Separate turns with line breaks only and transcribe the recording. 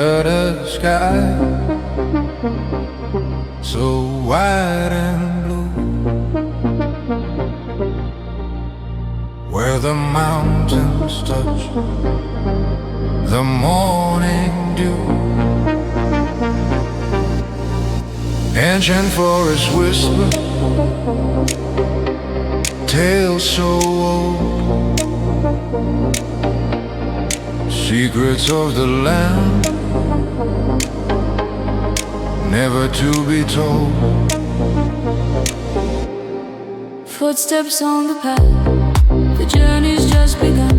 under the sky, so white and blue, where the mountains touch the morning dew. Ancient forests whisper tales so old, secrets of the land never to be told.
Footsteps on the path, the journey's just begun.